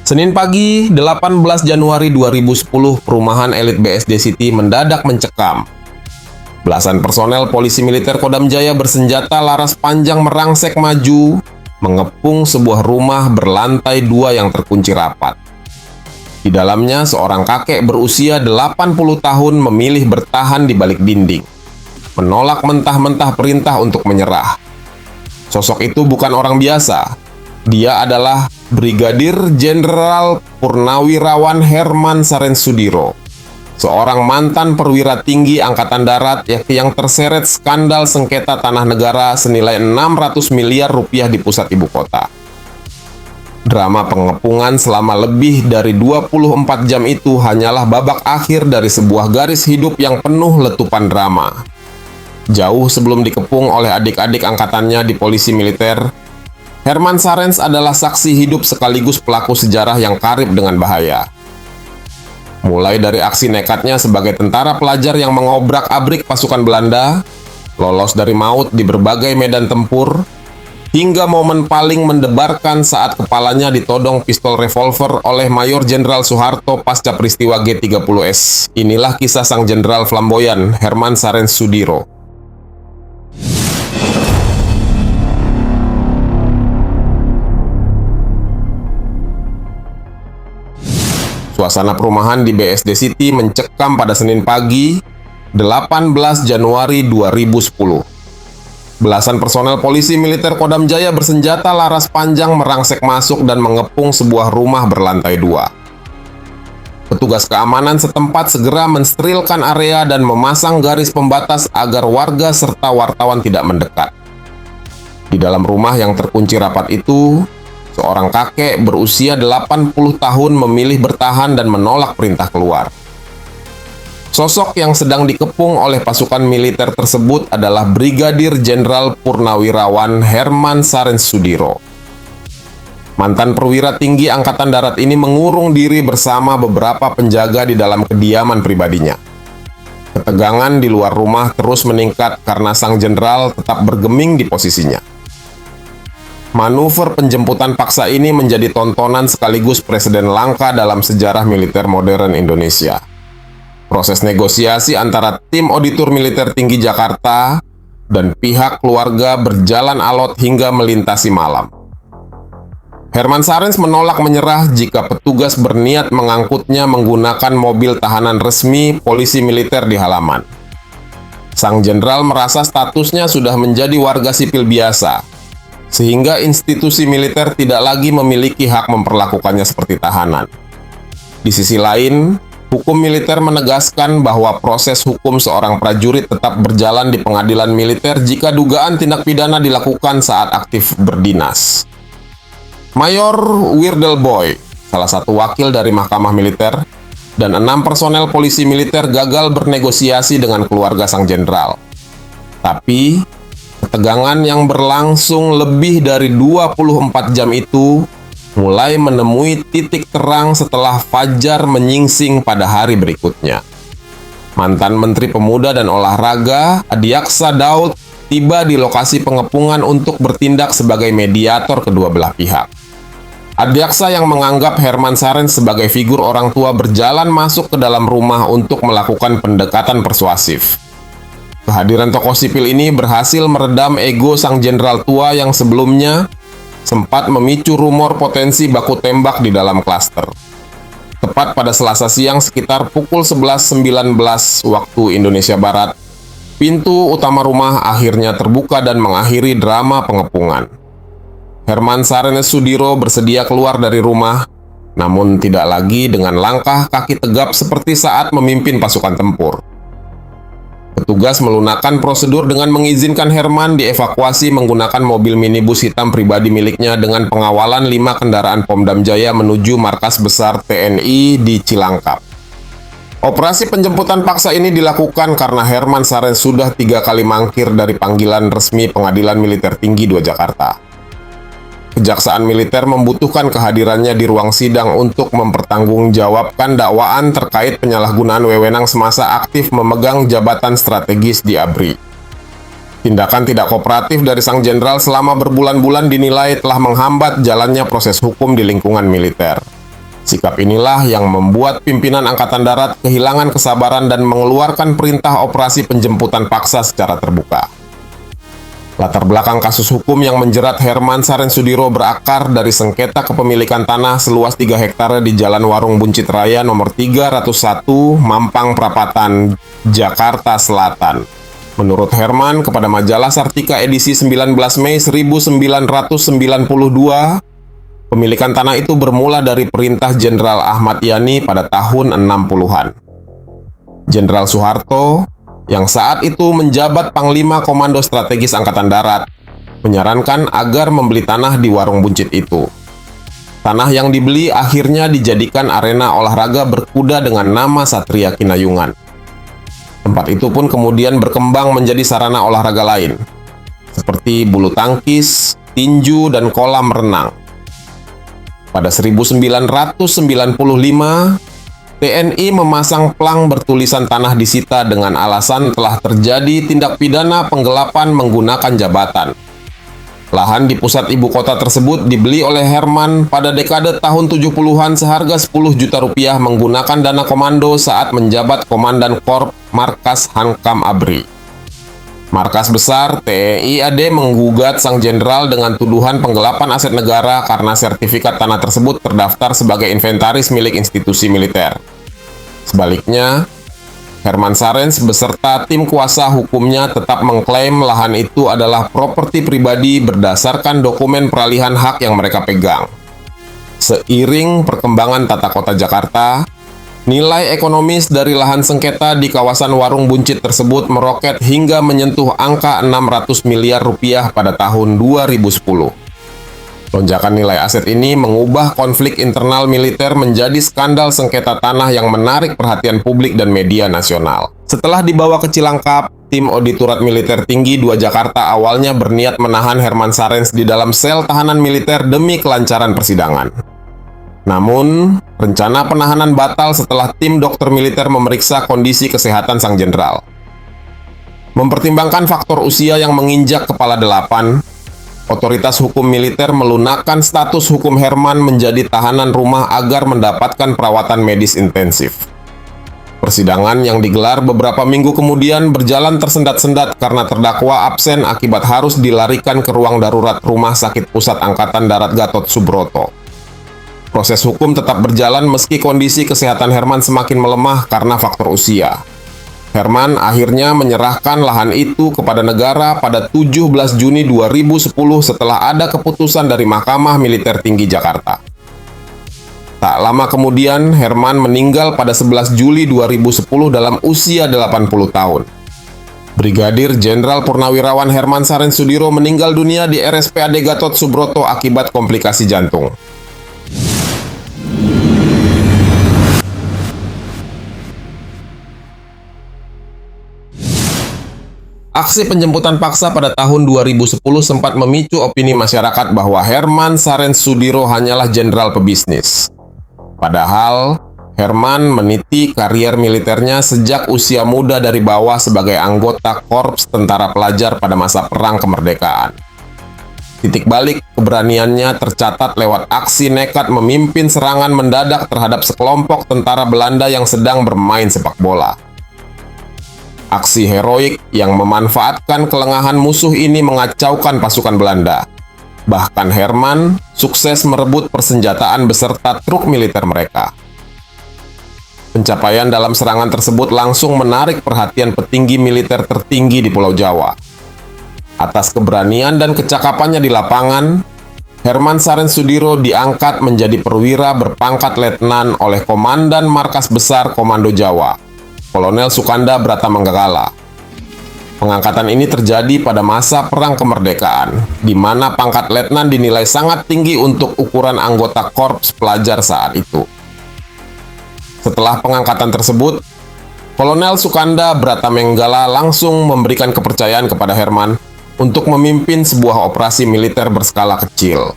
Senin pagi, 18 Januari 2010, perumahan elit BSD City mendadak mencekam. Belasan personel polisi militer Kodam Jaya bersenjata laras panjang merangsek maju, mengepung sebuah rumah berlantai 2 yang terkunci rapat. Di dalamnya, seorang kakek berusia 80 tahun memilih bertahan di balik dinding, menolak mentah-mentah perintah untuk menyerah. Sosok itu bukan orang biasa. Dia adalah Brigadir Jenderal Purnawirawan Herman Sarensudiro, seorang mantan perwira tinggi Angkatan Darat yang terseret skandal sengketa tanah negara senilai 600 miliar rupiah di pusat ibu kota. Drama pengepungan selama lebih dari 24 jam itu hanyalah babak akhir dari sebuah garis hidup yang penuh letupan drama. Jauh sebelum dikepung oleh adik-adik angkatannya di polisi militer, Herman Sarens adalah saksi hidup sekaligus pelaku sejarah yang karib dengan bahaya. Mulai dari aksi nekatnya sebagai tentara pelajar yang mengobrak-abrik pasukan Belanda, lolos dari maut di berbagai medan tempur, hingga momen paling mendebarkan saat kepalanya ditodong pistol revolver oleh Mayor Jenderal Soeharto pasca peristiwa G30S. Inilah kisah sang jenderal flamboyan, Herman Sarensudiro. Suasana perumahan di BSD City mencekam pada Senin pagi, 18 Januari 2010. Belasan personel polisi militer Kodam Jaya bersenjata laras panjang merangsek masuk dan mengepung sebuah rumah berlantai 2. Petugas keamanan setempat segera mensterilkan area dan memasang garis pembatas agar warga serta wartawan tidak mendekat. Di dalam rumah yang terkunci rapat itu, seorang kakek berusia 80 tahun memilih bertahan dan menolak perintah keluar. Sosok yang sedang dikepung oleh pasukan militer tersebut adalah Brigadir Jenderal Purnawirawan Herman Sarensudiro. Mantan perwira tinggi Angkatan Darat ini mengurung diri bersama beberapa penjaga di dalam kediaman pribadinya. Ketegangan di luar rumah terus meningkat karena sang jenderal tetap bergeming di posisinya. Manuver penjemputan paksa ini menjadi tontonan sekaligus presiden langka dalam sejarah militer modern Indonesia. Proses negosiasi antara tim auditor militer tinggi Jakarta dan pihak keluarga berjalan alot hingga melintasi malam. Herman Sarens menolak menyerah jika petugas berniat mengangkutnya menggunakan mobil tahanan resmi polisi militer di halaman. Sang jenderal merasa statusnya sudah menjadi warga sipil biasa, sehingga institusi militer tidak lagi memiliki hak memperlakukannya seperti tahanan. Di sisi lain, hukum militer menegaskan bahwa proses hukum seorang prajurit tetap berjalan di pengadilan militer jika dugaan tindak pidana dilakukan saat aktif berdinas. Mayor Wirdelboy, salah satu wakil dari Mahkamah Militer, dan 6 personel polisi militer gagal bernegosiasi dengan keluarga sang jenderal. Tapi, ketegangan yang berlangsung lebih dari 24 jam itu mulai menemui titik terang setelah fajar menyingsing pada hari berikutnya. Mantan Menteri Pemuda dan Olahraga, Adiaksa Daud, tiba di lokasi pengepungan untuk bertindak sebagai mediator kedua belah pihak. Adiaksa yang menganggap Herman Sarens sebagai figur orang tua berjalan masuk ke dalam rumah untuk melakukan pendekatan persuasif. Kehadiran tokoh sipil ini berhasil meredam ego sang jenderal tua yang sebelumnya sempat memicu rumor potensi baku tembak di dalam klaster. Tepat pada Selasa siang sekitar pukul 11.19 waktu Indonesia Barat, pintu utama rumah akhirnya terbuka dan mengakhiri drama pengepungan. Herman Sarensudiro bersedia keluar dari rumah, namun tidak lagi dengan langkah kaki tegap seperti saat memimpin pasukan tempur. Petugas melunakkan prosedur dengan mengizinkan Herman dievakuasi menggunakan mobil minibus hitam pribadi miliknya dengan pengawalan 5 kendaraan Pomdam Jaya menuju markas besar TNI di Cilangkap. Operasi penjemputan paksa ini dilakukan karena Herman Sarens sudah 3 kali mangkir dari panggilan resmi Pengadilan Militer Tinggi 2 Jakarta. Kejaksaan militer membutuhkan kehadirannya di ruang sidang untuk mempertanggungjawabkan dakwaan terkait penyalahgunaan wewenang semasa aktif memegang jabatan strategis di ABRI. Tindakan tidak kooperatif dari sang jenderal selama berbulan-bulan dinilai telah menghambat jalannya proses hukum di lingkungan militer. Sikap inilah yang membuat pimpinan Angkatan Darat kehilangan kesabaran dan mengeluarkan perintah operasi penjemputan paksa secara terbuka. Latar belakang kasus hukum yang menjerat Herman Sarensudiro berakar dari sengketa kepemilikan tanah seluas 3 hektare di Jalan Warung Buncit Raya nomor 301, Mampang Prapatan, Jakarta Selatan. Menurut Herman kepada majalah Sartika edisi 19 Mei 1992, pemilikan tanah itu bermula dari perintah Jenderal Ahmad Yani pada tahun 60-an. Jenderal Soeharto, yang saat itu menjabat Panglima Komando Strategis Angkatan Darat, menyarankan agar membeli tanah di Warung Buncit itu. Tanah yang dibeli akhirnya dijadikan arena olahraga berkuda dengan nama Satria Kinayungan. Tempat itu pun kemudian berkembang menjadi sarana olahraga lain, seperti bulu tangkis, tinju, dan kolam renang. Pada 1995, TNI memasang plang bertulisan tanah disita dengan alasan telah terjadi tindak pidana penggelapan menggunakan jabatan. Lahan di pusat ibu kota tersebut dibeli oleh Herman pada dekade tahun 70-an seharga 10 juta rupiah menggunakan dana komando saat menjabat Komandan Korps Markas Hankam Abri. Markas Besar TNI AD menggugat sang jenderal dengan tuduhan penggelapan aset negara karena sertifikat tanah tersebut terdaftar sebagai inventaris milik institusi militer. Sebaliknya, Herman Sarens beserta tim kuasa hukumnya tetap mengklaim lahan itu adalah properti pribadi berdasarkan dokumen peralihan hak yang mereka pegang. Seiring perkembangan tata kota Jakarta, nilai ekonomis dari lahan sengketa di kawasan Warung Buncit tersebut meroket hingga menyentuh angka 600 miliar rupiah pada tahun 2010. Lonjakan nilai aset ini mengubah konflik internal militer menjadi skandal sengketa tanah yang menarik perhatian publik dan media nasional. Setelah dibawa ke Cilangkap, tim Auditorat Militer Tinggi 2 Jakarta awalnya berniat menahan Herman Sarens di dalam sel tahanan militer demi kelancaran persidangan. Namun, rencana penahanan batal setelah tim dokter militer memeriksa kondisi kesehatan sang jenderal. Mempertimbangkan faktor usia yang menginjak kepala 8, otoritas hukum militer melunakkan status hukum Herman menjadi tahanan rumah agar mendapatkan perawatan medis intensif. Persidangan yang digelar beberapa minggu kemudian berjalan tersendat-sendat karena terdakwa absen akibat harus dilarikan ke ruang darurat Rumah Sakit Pusat Angkatan Darat Gatot Subroto. Proses hukum tetap berjalan meski kondisi kesehatan Herman semakin melemah karena faktor usia. Herman akhirnya menyerahkan lahan itu kepada negara pada 17 Juni 2010 setelah ada keputusan dari Mahkamah Militer Tinggi Jakarta. Tak lama kemudian, Herman meninggal pada 11 Juli 2010 dalam usia 80 tahun. Brigadir Jenderal Purnawirawan Herman Sarensudiro meninggal dunia di RSPAD Gatot Subroto akibat komplikasi jantung. Aksi penjemputan paksa pada tahun 2010 sempat memicu opini masyarakat bahwa Herman Sarensudiro hanyalah jenderal pebisnis. Padahal, Herman meniti karier militernya sejak usia muda dari bawah sebagai anggota Korps Tentara Pelajar pada masa Perang Kemerdekaan. Titik balik keberaniannya tercatat lewat aksi nekat memimpin serangan mendadak terhadap sekelompok tentara Belanda yang sedang bermain sepak bola. Aksi heroik yang memanfaatkan kelengahan musuh ini mengacaukan pasukan Belanda. Bahkan Herman sukses merebut persenjataan beserta truk militer mereka. Pencapaian dalam serangan tersebut langsung menarik perhatian petinggi militer tertinggi di Pulau Jawa. Atas keberanian dan kecakapannya di lapangan, Herman Sarensudiro diangkat menjadi perwira berpangkat letnan oleh Komandan Markas Besar Komando Jawa, Kolonel Sukanda Bratamanggala. Pengangkatan ini terjadi pada masa Perang Kemerdekaan, di mana pangkat letnan dinilai sangat tinggi untuk ukuran anggota Korps Pelajar saat itu. Setelah pengangkatan tersebut, Kolonel Sukanda Bratamanggala langsung memberikan kepercayaan kepada Herman untuk memimpin sebuah operasi militer berskala kecil.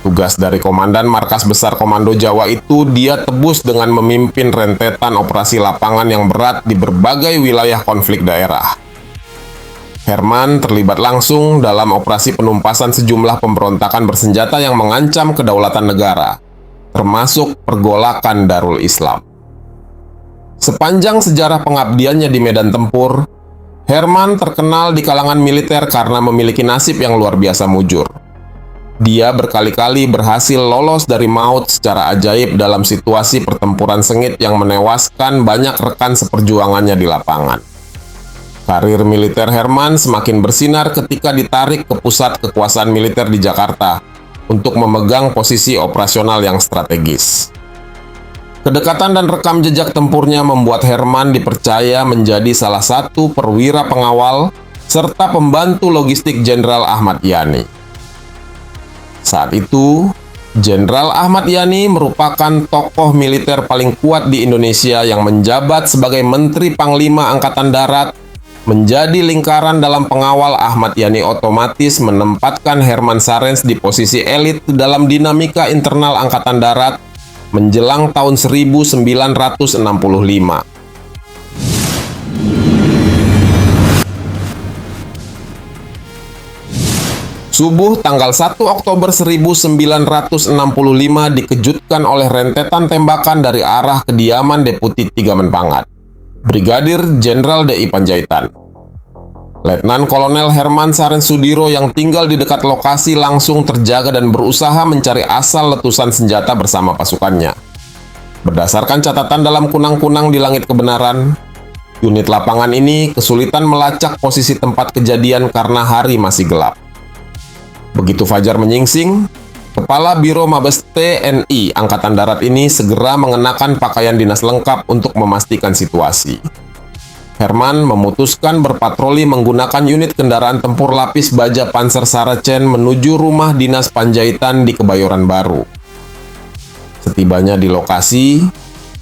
Tugas dari Komandan Markas Besar Komando Jawa itu dia tebus dengan memimpin rentetan operasi lapangan yang berat di berbagai wilayah konflik daerah. Herman terlibat langsung dalam operasi penumpasan sejumlah pemberontakan bersenjata yang mengancam kedaulatan negara, termasuk pergolakan Darul Islam. Sepanjang sejarah pengabdiannya di medan tempur, Herman terkenal di kalangan militer karena memiliki nasib yang luar biasa mujur. Dia berkali-kali berhasil lolos dari maut secara ajaib dalam situasi pertempuran sengit yang menewaskan banyak rekan seperjuangannya di lapangan. Karir militer Herman semakin bersinar ketika ditarik ke pusat kekuasaan militer di Jakarta untuk memegang posisi operasional yang strategis. Kedekatan dan rekam jejak tempurnya membuat Herman dipercaya menjadi salah satu perwira pengawal serta pembantu logistik Jenderal Ahmad Yani. Saat itu, Jenderal Ahmad Yani merupakan tokoh militer paling kuat di Indonesia yang menjabat sebagai Menteri Panglima Angkatan Darat. Menjadi lingkaran dalam pengawal Ahmad Yani otomatis menempatkan Herman Sarens di posisi elit dalam dinamika internal Angkatan Darat menjelang tahun 1965. Subuh tanggal 1 Oktober 1965 dikejutkan oleh rentetan tembakan dari arah kediaman Deputi 3 Menpangat, Brigadir Jenderal D.I. Panjaitan. Letnan Kolonel Herman Sarens Sudiro yang tinggal di dekat lokasi langsung terjaga dan berusaha mencari asal letusan senjata bersama pasukannya. Berdasarkan catatan dalam kunang-kunang di langit kebenaran, unit lapangan ini kesulitan melacak posisi tempat kejadian karena hari masih gelap. Begitu fajar menyingsing, Kepala Biro Mabes TNI Angkatan Darat ini segera mengenakan pakaian dinas lengkap untuk memastikan situasi. Herman memutuskan berpatroli menggunakan unit kendaraan tempur lapis baja Panzer Saracen menuju rumah dinas Panjaitan di Kebayoran Baru. Setibanya di lokasi,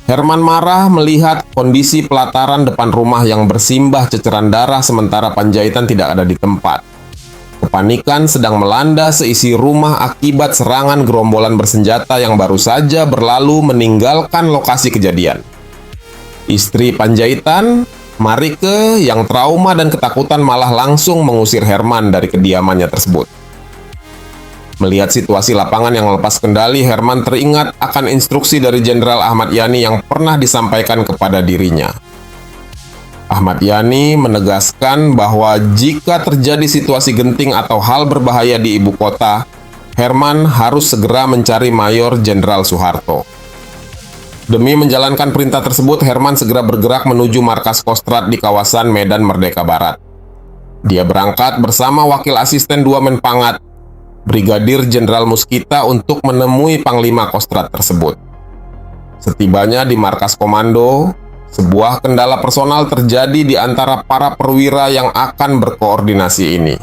Herman marah melihat kondisi pelataran depan rumah yang bersimbah ceceran darah sementara Panjaitan tidak ada di tempat. Kepanikan sedang melanda seisi rumah akibat serangan gerombolan bersenjata yang baru saja berlalu meninggalkan lokasi kejadian. Istri Panjaitan, Marike, yang trauma dan ketakutan malah langsung mengusir Herman dari kediamannya tersebut. Melihat situasi lapangan yang lepas kendali, Herman teringat akan instruksi dari Jenderal Ahmad Yani yang pernah disampaikan kepada dirinya. Ahmad Yani menegaskan bahwa jika terjadi situasi genting atau hal berbahaya di ibu kota, Herman harus segera mencari Mayor Jenderal Soeharto. Demi menjalankan perintah tersebut, Herman segera bergerak menuju markas Kostrad di kawasan Medan Merdeka Barat. Dia berangkat bersama Wakil Asisten 2 Menpangat, Brigadir Jenderal Muskita untuk menemui Panglima Kostrad tersebut. Setibanya di markas komando, sebuah kendala personal terjadi di antara para perwira yang akan berkoordinasi ini.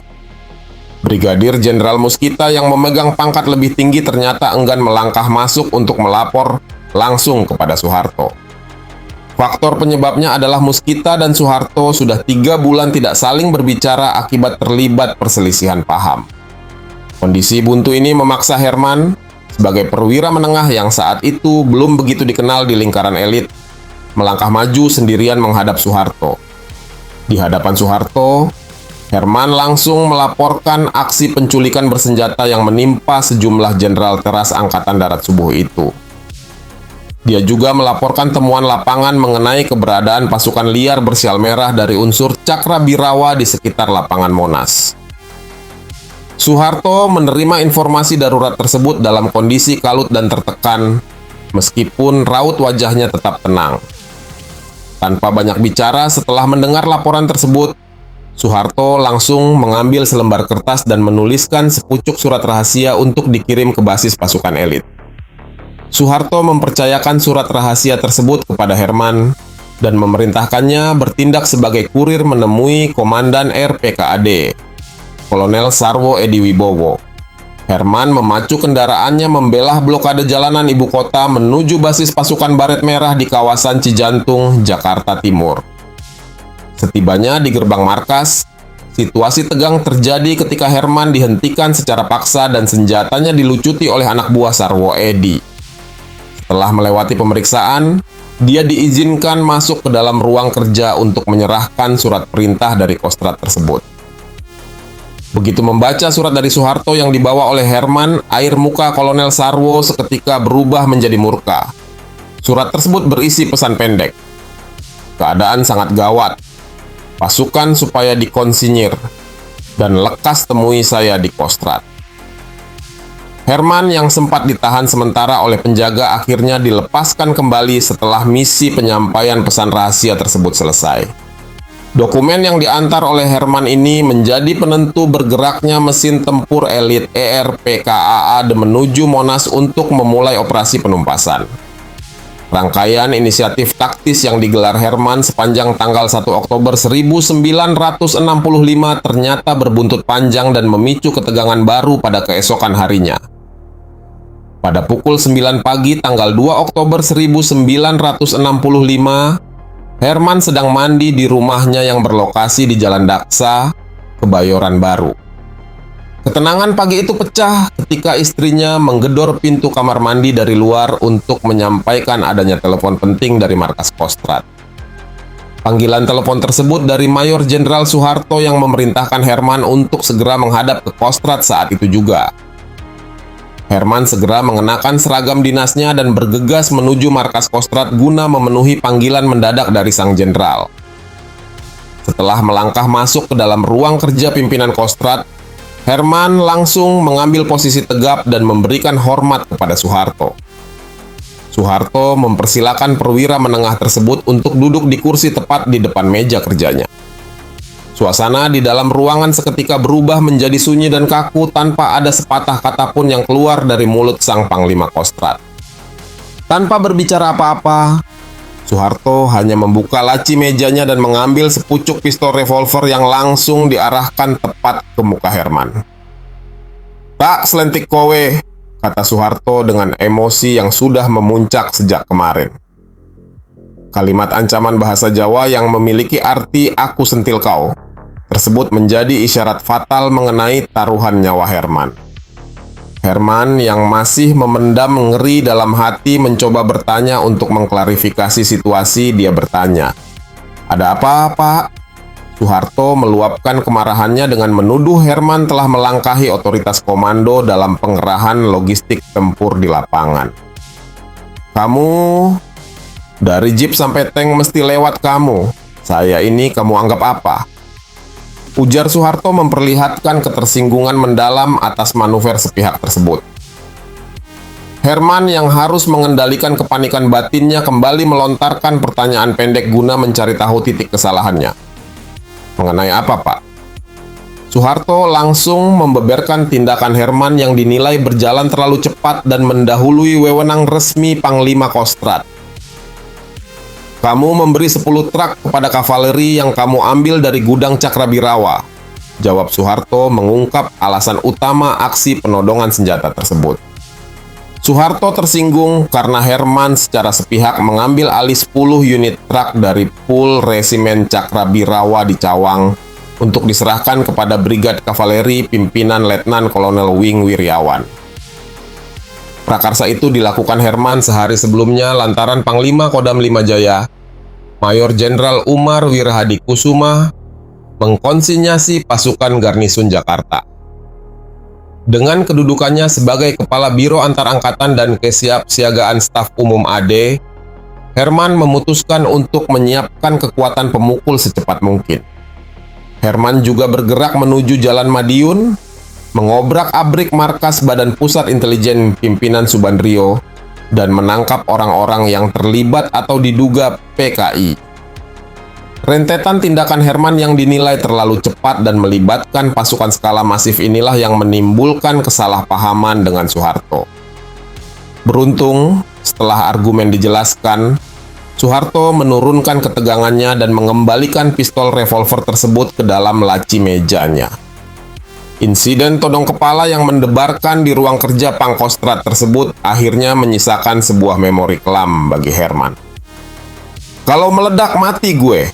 Brigadir Jenderal Muskita yang memegang pangkat lebih tinggi ternyata enggan melangkah masuk untuk melapor langsung kepada Soeharto. Faktor penyebabnya adalah Muskita dan Soeharto sudah 3 bulan tidak saling berbicara akibat terlibat perselisihan paham. Kondisi buntu ini memaksa Herman, sebagai perwira menengah yang saat itu belum begitu dikenal di lingkaran elit, melangkah maju sendirian menghadap Soeharto. Di hadapan Soeharto, Herman langsung melaporkan aksi penculikan bersenjata yang menimpa sejumlah jenderal teras Angkatan Darat subuh itu. Dia juga melaporkan temuan lapangan mengenai keberadaan pasukan liar bersial merah dari unsur Cakra Birawa di sekitar lapangan Monas. Soeharto menerima informasi darurat tersebut dalam kondisi kalut dan tertekan, meskipun raut wajahnya tetap tenang. Tanpa banyak bicara, setelah mendengar laporan tersebut, Soeharto langsung mengambil selembar kertas dan menuliskan sepucuk surat rahasia untuk dikirim ke basis pasukan elit. Soeharto mempercayakan surat rahasia tersebut kepada Herman dan memerintahkannya bertindak sebagai kurir menemui Komandan RPKAD, Kolonel Sarwo Edi Wibowo. Herman memacu kendaraannya membelah blokade jalanan ibu kota menuju basis pasukan Baret Merah di kawasan Cijantung, Jakarta Timur. Setibanya di gerbang markas, situasi tegang terjadi ketika Herman dihentikan secara paksa dan senjatanya dilucuti oleh anak buah Sarwo Edi. Setelah melewati pemeriksaan, dia diizinkan masuk ke dalam ruang kerja untuk menyerahkan surat perintah dari Kostrad tersebut. Begitu membaca surat dari Soeharto yang dibawa oleh Herman, air muka Kolonel Sarwo seketika berubah menjadi murka. Surat tersebut berisi pesan pendek. Keadaan sangat gawat. Pasukan supaya dikonsinyir. Dan lekas temui saya di Kostrad. Herman yang sempat ditahan sementara oleh penjaga akhirnya dilepaskan kembali setelah misi penyampaian pesan rahasia tersebut selesai. Dokumen yang diantar oleh Herman ini menjadi penentu bergeraknya mesin tempur elit ERPKAA menuju Monas untuk memulai operasi penumpasan. Rangkaian inisiatif taktis yang digelar Herman sepanjang tanggal 1 Oktober 1965 ternyata berbuntut panjang dan memicu ketegangan baru pada keesokan harinya. Pada pukul 9 pagi tanggal 2 Oktober 1965, Herman sedang mandi di rumahnya yang berlokasi di Jalan Daksa, Kebayoran Baru. Ketenangan pagi itu pecah ketika istrinya menggedor pintu kamar mandi dari luar untuk menyampaikan adanya telepon penting dari markas Kostrad. Panggilan telepon tersebut dari Mayor Jenderal Soeharto yang memerintahkan Herman untuk segera menghadap ke Kostrad saat itu juga. Herman segera mengenakan seragam dinasnya dan bergegas menuju markas Kostrad guna memenuhi panggilan mendadak dari sang jenderal. Setelah melangkah masuk ke dalam ruang kerja pimpinan Kostrad, Herman langsung mengambil posisi tegap dan memberikan hormat kepada Soeharto. Soeharto mempersilakan perwira menengah tersebut untuk duduk di kursi tepat di depan meja kerjanya. Suasana di dalam ruangan seketika berubah menjadi sunyi dan kaku tanpa ada sepatah kata pun yang keluar dari mulut sang Panglima Kostrad. Tanpa berbicara apa-apa, Soeharto hanya membuka laci mejanya dan mengambil sepucuk pistol revolver yang langsung diarahkan tepat ke muka Herman. "Tak selentik kowe," kata Soeharto dengan emosi yang sudah memuncak sejak kemarin. Kalimat ancaman bahasa Jawa yang memiliki arti "aku sentil kau" tersebut menjadi isyarat fatal mengenai taruhan nyawa Herman. Herman yang masih memendam ngeri dalam hati mencoba bertanya untuk mengklarifikasi situasi. Dia bertanya, "Ada apa, Pak?" Soeharto meluapkan kemarahannya dengan menuduh Herman telah melangkahi otoritas komando dalam pengerahan logistik tempur di lapangan. "Kamu, dari jeep sampai tank mesti lewat kamu. Saya ini kamu anggap apa?" Ujar Soeharto memperlihatkan ketersinggungan mendalam atas manuver sepihak tersebut. Herman yang harus mengendalikan kepanikan batinnya kembali melontarkan pertanyaan pendek guna mencari tahu titik kesalahannya. "Mengenai apa, Pak?" Soeharto langsung membeberkan tindakan Herman yang dinilai berjalan terlalu cepat dan mendahului wewenang resmi Panglima Kostrad. "Kamu memberi 10 truk kepada kavaleri yang kamu ambil dari gudang Cakrabirawa," jawab Soeharto mengungkap alasan utama aksi penodongan senjata tersebut. Soeharto tersinggung karena Herman secara sepihak mengambil alih 10 unit truk dari pool resimen Cakrabirawa di Cawang untuk diserahkan kepada Brigade Kavaleri pimpinan Letnan Kolonel Wing Wiryawan. Prakarsa itu dilakukan Herman sehari sebelumnya lantaran Panglima Kodam 5 Jaya, Mayor Jenderal Umar Wirahadi Kusuma, mengkonsinyasi pasukan garnisun Jakarta. Dengan kedudukannya sebagai Kepala Biro Antarangkatan dan Kesiapsiagaan Staf Umum AD, Herman memutuskan untuk menyiapkan kekuatan pemukul secepat mungkin. Herman juga bergerak menuju Jalan Madiun, mengobrak-abrik markas Badan Pusat Intelijen pimpinan Subandrio, dan menangkap orang-orang yang terlibat atau diduga PKI. Rentetan tindakan Herman yang dinilai terlalu cepat dan melibatkan pasukan skala masif inilah yang menimbulkan kesalahpahaman dengan Soeharto. Beruntung, setelah argumen dijelaskan, Soeharto menurunkan ketegangannya dan mengembalikan pistol revolver tersebut ke dalam laci mejanya. Insiden todong kepala yang mendebarkan di ruang kerja Pangkostrat tersebut akhirnya menyisakan sebuah memori kelam bagi Herman. "Kalau meledak mati gue,"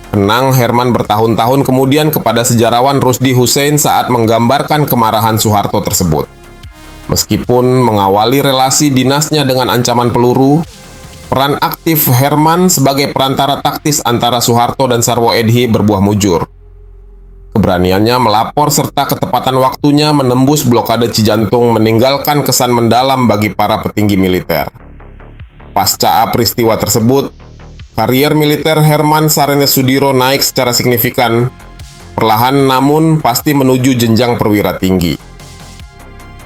kenang Herman bertahun-tahun kemudian kepada sejarawan Rusdi Hussein saat menggambarkan kemarahan Soeharto tersebut. Meskipun mengawali relasi dinasnya dengan ancaman peluru, peran aktif Herman sebagai perantara taktis antara Soeharto dan Sarwo Edhi berbuah mujur. Keberaniannya melapor serta ketepatan waktunya menembus blokade Cijantung meninggalkan kesan mendalam bagi para petinggi militer. Pasca peristiwa tersebut, karier militer Herman Sarenes Sudiro naik secara signifikan, perlahan namun pasti menuju jenjang perwira tinggi.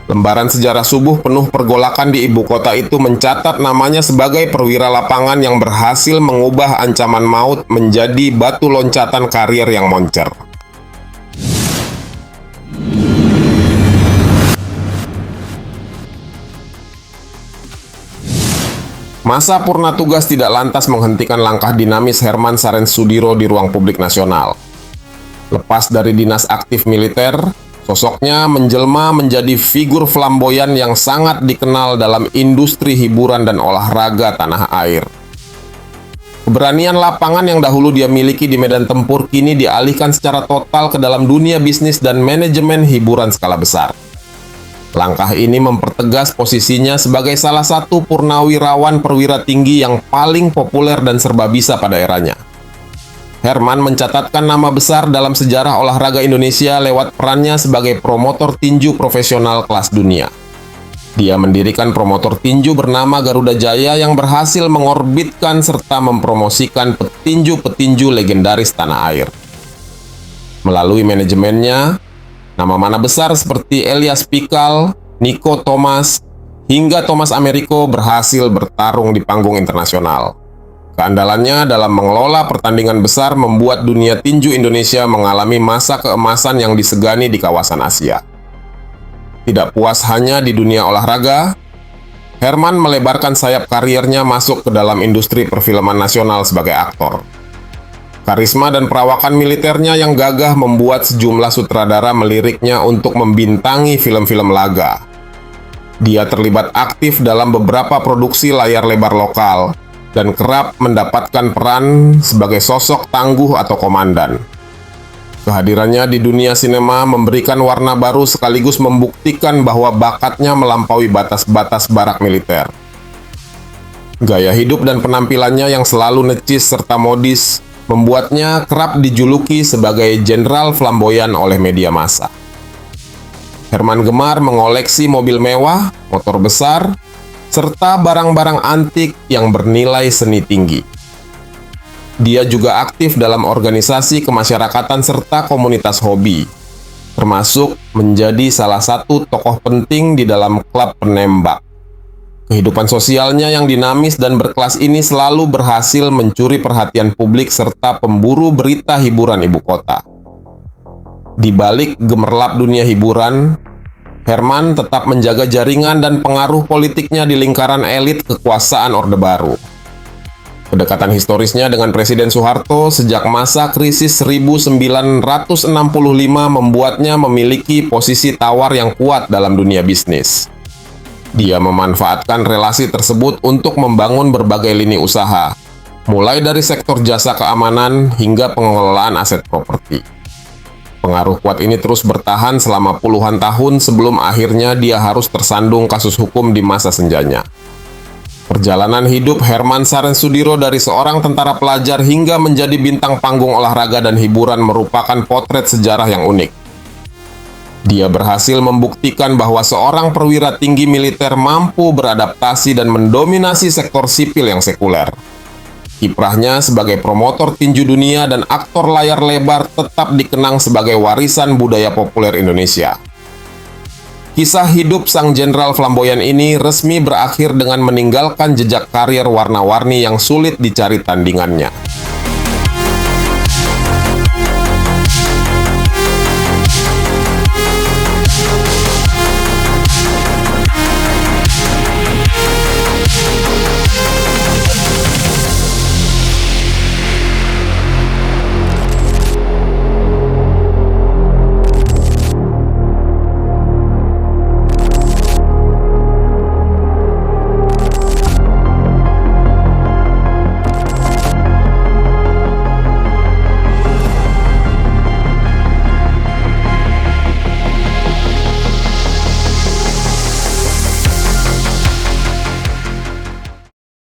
Lembaran sejarah subuh penuh pergolakan di ibu kota itu mencatat namanya sebagai perwira lapangan yang berhasil mengubah ancaman maut menjadi batu loncatan karier yang moncer. Masa purna tugas tidak lantas menghentikan langkah dinamis Herman Sarenes Sudiro di ruang publik nasional. Lepas dari dinas aktif militer, sosoknya menjelma menjadi figur flamboyan yang sangat dikenal dalam industri hiburan dan olahraga tanah air. Keberanian lapangan yang dahulu dia miliki di medan tempur kini dialihkan secara total ke dalam dunia bisnis dan manajemen hiburan skala besar. Langkah ini mempertegas posisinya sebagai salah satu purnawirawan perwira tinggi yang paling populer dan serba bisa pada eranya. Herman mencatatkan nama besar dalam sejarah olahraga Indonesia lewat perannya sebagai promotor tinju profesional kelas dunia. Dia mendirikan promotor tinju bernama Garuda Jaya yang berhasil mengorbitkan serta mempromosikan petinju-petinju legendaris tanah air. Melalui manajemennya, nama mana besar seperti Elias Pikal, Niko Thomas, hingga Thomas Americo berhasil bertarung di panggung internasional. Keandalannya dalam mengelola pertandingan besar membuat dunia tinju Indonesia mengalami masa keemasan yang disegani di kawasan Asia. Tidak puas hanya di dunia olahraga, Herman melebarkan sayap kariernya masuk ke dalam industri perfilman nasional sebagai aktor. Karisma dan perawakan militernya yang gagah membuat sejumlah sutradara meliriknya untuk membintangi film-film laga. Dia terlibat aktif dalam beberapa produksi layar lebar lokal dan kerap mendapatkan peran sebagai sosok tangguh atau komandan. Kehadirannya di dunia sinema memberikan warna baru sekaligus membuktikan bahwa bakatnya melampaui batas-batas barak militer. Gaya hidup dan penampilannya yang selalu necis serta modis membuatnya kerap dijuluki sebagai jenderal flamboyan oleh media massa. Herman gemar mengoleksi mobil mewah, motor besar, serta barang-barang antik yang bernilai seni tinggi. Dia juga aktif dalam organisasi kemasyarakatan serta komunitas hobi, termasuk menjadi salah satu tokoh penting di dalam klub penembak. Kehidupan sosialnya yang dinamis dan berkelas ini selalu berhasil mencuri perhatian publik serta pemburu berita hiburan ibu kota. Di balik gemerlap dunia hiburan, Herman tetap menjaga jaringan dan pengaruh politiknya di lingkaran elit kekuasaan Orde Baru. Kedekatan historisnya dengan Presiden Soeharto sejak masa krisis 1965 membuatnya memiliki posisi tawar yang kuat dalam dunia bisnis. Dia memanfaatkan relasi tersebut untuk membangun berbagai lini usaha, mulai dari sektor jasa keamanan hingga pengelolaan aset properti. Pengaruh kuat ini terus bertahan selama puluhan tahun sebelum akhirnya dia harus tersandung kasus hukum di masa senjanya. Perjalanan hidup Herman Sarenes Sudiro dari seorang tentara pelajar hingga menjadi bintang panggung olahraga dan hiburan merupakan potret sejarah yang unik. Dia berhasil membuktikan bahwa seorang perwira tinggi militer mampu beradaptasi dan mendominasi sektor sipil yang sekuler. Kiprahnya sebagai promotor tinju dunia dan aktor layar lebar tetap dikenang sebagai warisan budaya populer Indonesia. Kisah hidup sang jenderal flamboyan ini resmi berakhir dengan meninggalkan jejak karier warna-warni yang sulit dicari tandingannya.